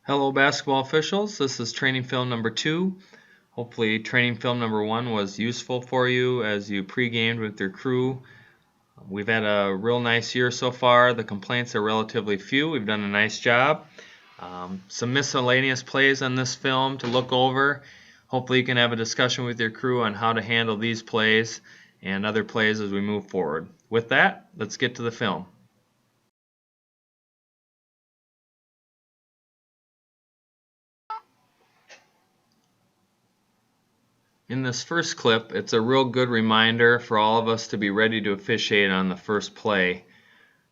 Hello basketball officials, this is training film number 2. Hopefully training film number 1 was useful for you as you pre-gamed with your crew. We've had a real nice year so far. The complaints are relatively few. We've done a nice job. Some miscellaneous plays on this film to look over. Hopefully you can have a discussion with your crew on how to handle these plays and other plays as we move forward. With that, let's get to the film. In this first clip, it's a real good reminder for all of us to be ready to officiate on the first play.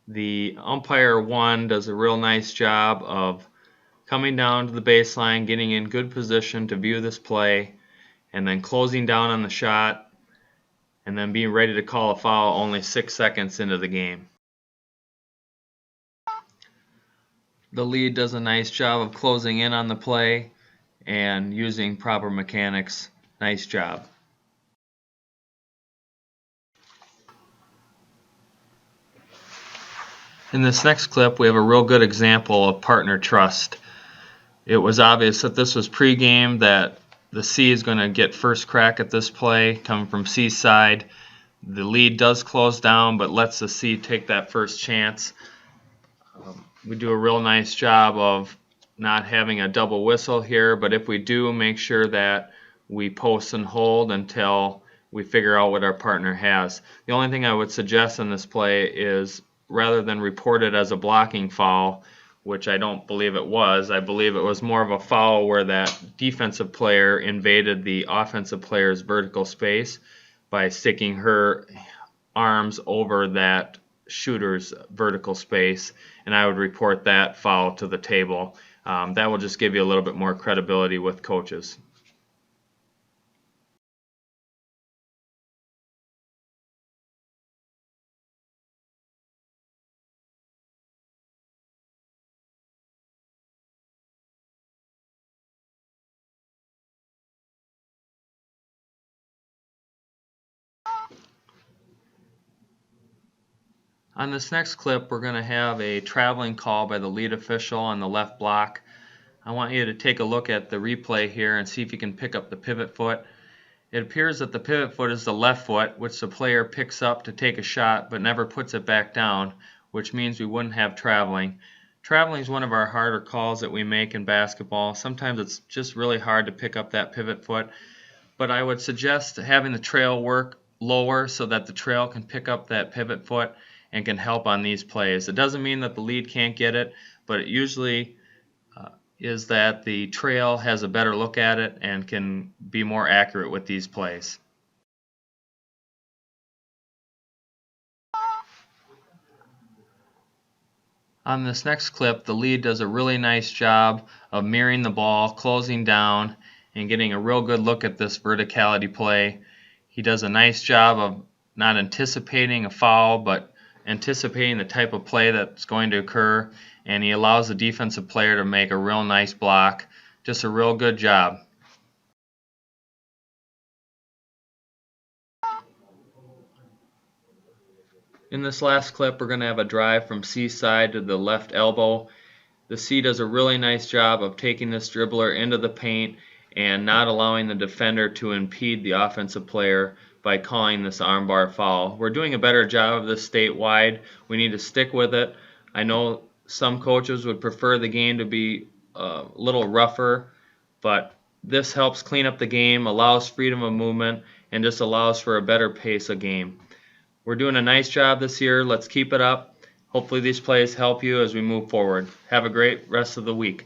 The umpire 1 does a real nice job of coming down to the baseline, getting in good position to view this play, and then closing down on the shot, and then being ready to call a foul only 6 seconds into the game. The lead does a nice job of closing in on the play and using proper mechanics. Nice job. In this next clip, we have a real good example of partner trust. It was obvious that this was pregame, that the C is going to get first crack at this play coming from C's side. The lead does close down, but lets the C take that first chance. We do a real nice job of not having a double whistle here, but if we do, make sure that we post and hold until we figure out what our partner has. The only thing I would suggest in this play is, rather than report it as a blocking foul, which I don't believe it was, I believe it was more of a foul where that defensive player invaded the offensive player's vertical space by sticking her arms over that shooter's vertical space, and I would report that foul to the table. That will just give you a little bit more credibility with coaches. On this next clip, we're going to have a traveling call by the lead official on the left block. I want you to take a look at the replay here and see if you can pick up the pivot foot. It appears that the pivot foot is the left foot, which the player picks up to take a shot but never puts it back down, which means we wouldn't have traveling. Traveling is one of our harder calls that we make in basketball. Sometimes it's just really hard to pick up that pivot foot, but I would suggest having the trail work lower so that the trail can pick up that pivot foot and can help on these plays. It doesn't mean that the lead can't get it, but it usually is that the trail has a better look at it and can be more accurate with these plays. On this next clip, the lead does a really nice job of mirroring the ball, closing down, and getting a real good look at this verticality play. He does a nice job of not anticipating a foul, but anticipating the type of play that's going to occur, and he allows the defensive player to make a real nice block. Just a real good job. In this last clip, we're going to have a drive from C's side to the left elbow. The C does a really nice job of taking this dribbler into the paint and not allowing the defender to impede the offensive player by calling this armbar foul. We're doing a better job of this statewide. We need to stick with it. I know some coaches would prefer the game to be a little rougher, but this helps clean up the game, allows freedom of movement, and just allows for a better pace of game. We're doing a nice job this year. Let's keep it up. Hopefully these plays help you as we move forward. Have a great rest of the week.